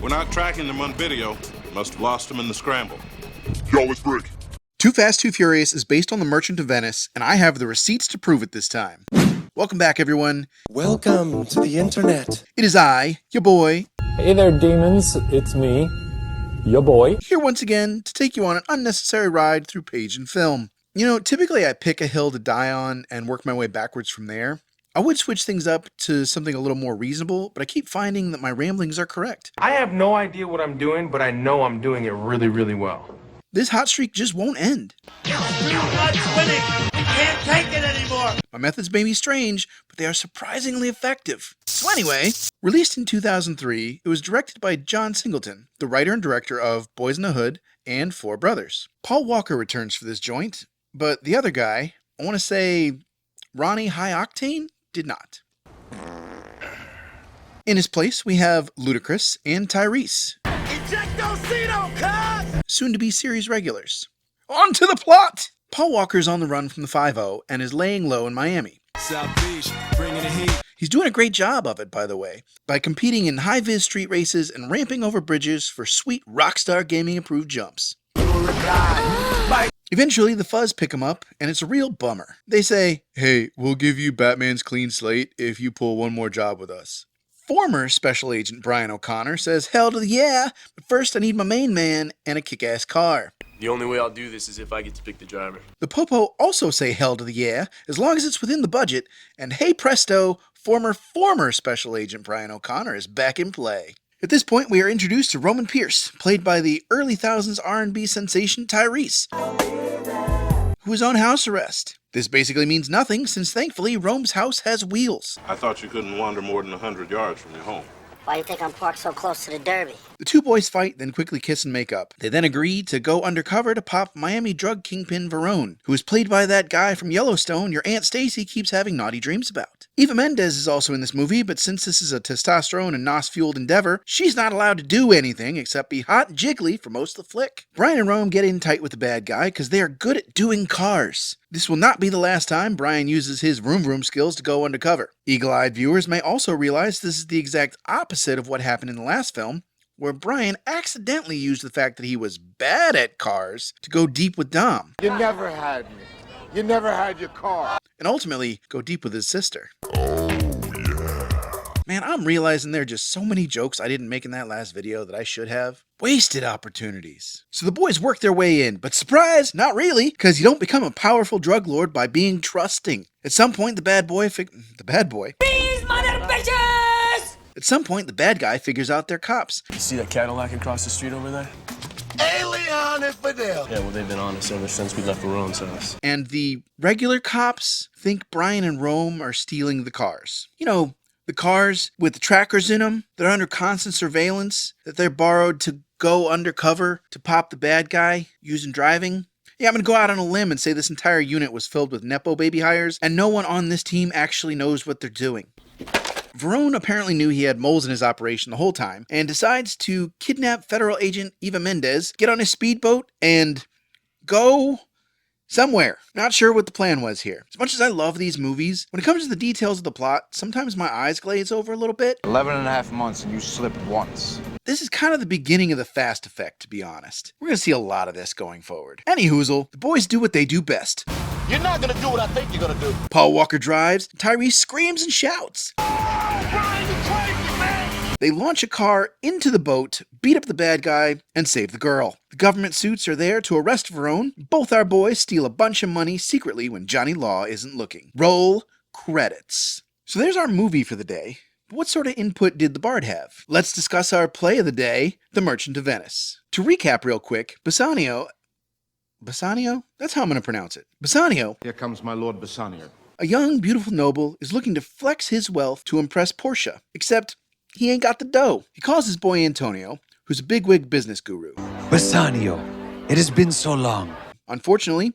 We're not tracking them on video. Must have lost them in the scramble. Yo, it's Brick. Too Fast, Too Furious is based on The Merchant of Venice, and I have the receipts to prove it this time. Welcome back, everyone. Welcome to the internet. It is I, your boy. Hey there, demons. It's me, your boy. Here once again to take you on an unnecessary ride through page and film. You know, typically I pick a hill to die on and work my way backwards from there. I would switch things up to something a little more reasonable, but I keep finding that my ramblings are correct. I have no idea what I'm doing, but I know I'm doing it really, really well. This hot streak just won't end. Too much winning! We can't take it anymore! My methods may be strange, but they are surprisingly effective. So anyway, released in 2003, it was directed by John Singleton, the writer and director of Boys in the Hood and Four Brothers. Paul Walker returns for this joint, but the other guy, I want to say Ronnie High Octane, did not. In his place, we have Ludacris and Tyrese, soon to be series regulars. On to the plot! Paul Walker's on the run from the 5-0 and is laying low in Miami. South Beach, bringing the heat. He's doing a great job of it, by the way, by competing in high-vis street races and ramping over bridges for sweet Rockstar Gaming-approved jumps. Eventually, the Fuzz pick him up, and it's a real bummer. They say, "Hey, we'll give you Batman's clean slate if you pull one more job with us." Former Special Agent Brian O'Connor says, "Hell to the yeah, but first I need my main man and a kick-ass car." The only way I'll do this is if I get to pick the driver. The Popo also say hell to the yeah, as long as it's within the budget, and hey presto, former Special Agent Brian O'Connor is back in play. At this point, we are introduced to Roman Pierce, played by the early thousands R&B sensation Tyrese, who is on house arrest. This basically means nothing, since thankfully Rome's house has wheels. I thought you couldn't wander more than 100 yards from your home. Why do you think I'm parked so close to the Derby? The two boys fight, then quickly kiss and make up. They then agree to go undercover to pop Miami drug kingpin Verone, who is played by that guy from Yellowstone your Aunt Stacy keeps having naughty dreams about. Eva Mendes is also in this movie, but since this is a testosterone and nos-fueled endeavor, she's not allowed to do anything except be hot and jiggly for most of the flick. Brian and Rome get in tight with the bad guy because they are good at doing cars. This will not be the last time Brian uses his vroom skills to go undercover. Eagle-eyed viewers may also realize this is the exact opposite of what happened in the last film, where Brian accidentally used the fact that he was bad at cars to go deep with Dom. You never had me. You never had your car. And ultimately go deep with his sister. Man, I'm realizing there are just so many jokes I didn't make in that last video that I should have. Wasted opportunities. So the boys work their way in, but surprise, not really, because you don't become a powerful drug lord by being trusting. At some point, the bad guy figures out they're cops. You see that Cadillac across the street over there? Alien infidel. Yeah, well, they've been on us ever since we left Verone's house. And the regular cops think Brian and Rome are stealing the cars. You know, the cars with the trackers in them that are under constant surveillance, that they're borrowed to go undercover to pop the bad guy using driving. Yeah, I'm going to go out on a limb and say this entire unit was filled with Nepo baby hires, and no one on this team actually knows what they're doing. Verone apparently knew he had moles in his operation the whole time, and decides to kidnap federal agent Eva Mendes, get on his speedboat, and go somewhere. Not sure what the plan was here. As much as I love these movies, when it comes to the details of the plot, sometimes my eyes glaze over a little bit. 11.5 months and you slipped once. This is kind of the beginning of the Fast effect, to be honest. We're going to see a lot of this going forward. Anyhoozle, the boys do what they do best. You're not gonna do what I think you're gonna do. Paul Walker drives, Tyrese screams and shouts. Brian, you crazy, man! They launch a car into the boat, beat up the bad guy, and save the girl. The government suits are there to arrest Verone. Both our boys steal a bunch of money secretly when Johnny Law isn't looking. Roll credits. So there's our movie for the day. But what sort of input did the Bard have? Let's discuss our play of the day, The Merchant of Venice. To recap real quick, Bassanio? That's how I'm going to pronounce it. Bassanio, Here comes my Lord Bassanio. a young, beautiful noble, is looking to flex his wealth to impress Portia. Except, he ain't got the dough. He calls his boy Antonio, who's a bigwig business guru. Bassanio, it has been so long. Unfortunately,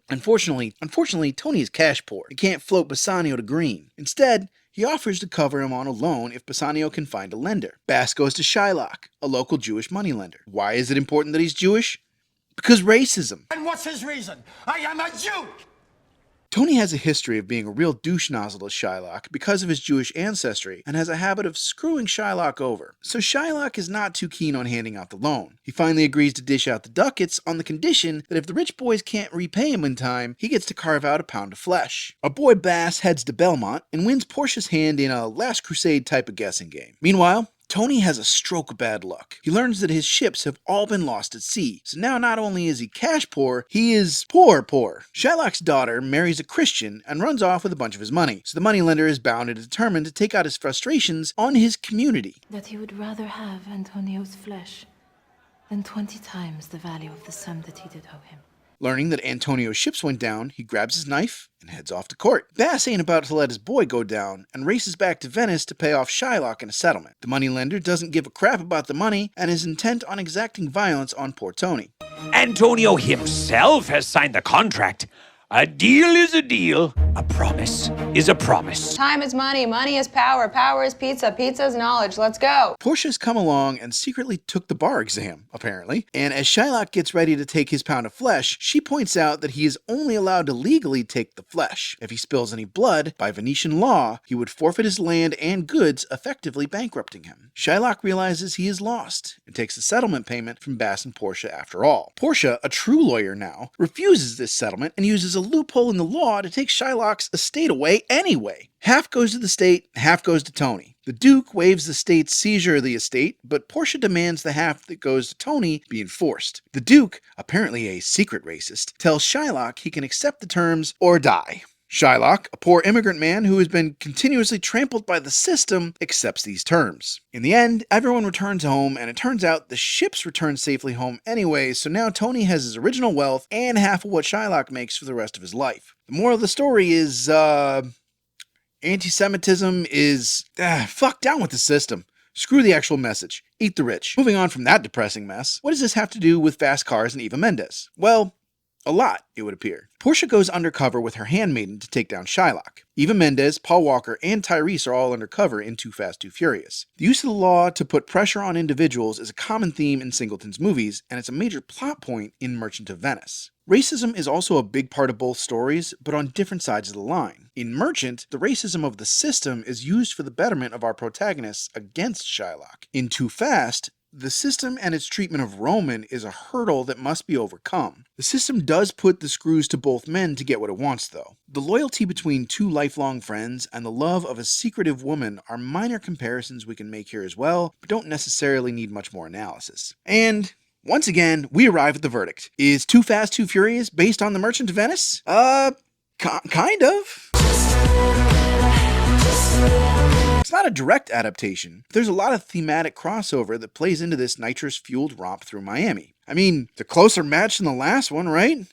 Tony is cash poor and can't float Bassanio to green. Instead, he offers to cover him on a loan if Bassanio can find a lender. Bass goes to Shylock, a local Jewish moneylender. Why is it important that he's Jewish? Because racism. And what's his reason? I am a Jew! Tony has a history of being a real douche nozzle to Shylock because of his Jewish ancestry and has a habit of screwing Shylock over. So Shylock is not too keen on handing out the loan. He finally agrees to dish out the ducats on the condition that if the rich boys can't repay him in time, he gets to carve out a pound of flesh. Our boy Bass heads to Belmont and wins Portia's hand in a Last Crusade type of guessing game. Meanwhile, Tony has a stroke of bad luck. He learns that his ships have all been lost at sea, so now not only is he cash poor, he is poor. Shylock's daughter marries a Christian and runs off with a bunch of his money, so the moneylender is bound and determined to take out his frustrations on his community. That he would rather have Antonio's flesh than 20 times the value of the sum that he did owe him. Learning that Antonio's ships went down, he grabs his knife and heads off to court. Bass ain't about to let his boy go down and races back to Venice to pay off Shylock in a settlement. The moneylender doesn't give a crap about the money and is intent on exacting violence on poor Tony. Antonio himself has signed the contract. A deal is a deal. A promise is a promise. Time is money. Money is power. Power is pizza. Pizza is knowledge. Let's go. Portia's come along and secretly took the bar exam, apparently. And as Shylock gets ready to take his pound of flesh, she points out that he is only allowed to legally take the flesh. If he spills any blood, by Venetian law, he would forfeit his land and goods, effectively bankrupting him. Shylock realizes he is lost and takes the settlement payment from Bass and Portia after all. Portia, a true lawyer now, refuses this settlement and uses a loophole in the law to take Shylock's estate away anyway. Half goes to the state, half goes to Tony. The Duke waives the state's seizure of the estate, but Portia demands the half that goes to Tony be enforced. The Duke, apparently a secret racist, tells Shylock he can accept the terms or die. Shylock, a poor immigrant man who has been continuously trampled by the system, accepts these terms. In the end, everyone returns home, and it turns out the ships return safely home anyway, so now Tony has his original wealth and half of what Shylock makes for the rest of his life. The moral of the story is, anti-Semitism is, fuck down with the system. Screw the actual message. Eat the rich. Moving on from that depressing mess, what does this have to do with fast cars and Eva Mendes? Well, a lot, it would appear. Portia goes undercover with her handmaiden to take down Shylock. Eva Mendes, Paul Walker, and Tyrese are all undercover in Too Fast, Too Furious. The use of the law to put pressure on individuals is a common theme in Singleton's movies, and it's a major plot point in Merchant of Venice. Racism is also a big part of both stories, but on different sides of the line. In Merchant, the racism of the system is used for the betterment of our protagonists against Shylock. In Too Fast, the system and its treatment of Roman is a hurdle that must be overcome. The system does put the screws to both men to get what it wants, though. The loyalty between two lifelong friends and the love of a secretive woman are minor comparisons we can make here as well, but don't necessarily need much more analysis. And once again, we arrive at the verdict. Is Too Fast, Too Furious based on The Merchant of Venice? Kind of. It's not a direct adaptation, but there's a lot of thematic crossover that plays into this nitrous-fueled romp through Miami. I mean, it's a closer match than the last one, right?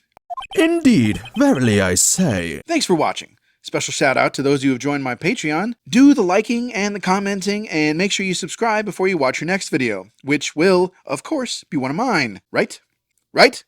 Indeed, verily I say. Thanks for watching. Special shout out to those who have joined my Patreon. Do the liking and the commenting, and make sure you subscribe before you watch your next video, which will, of course, be one of mine. Right? Right?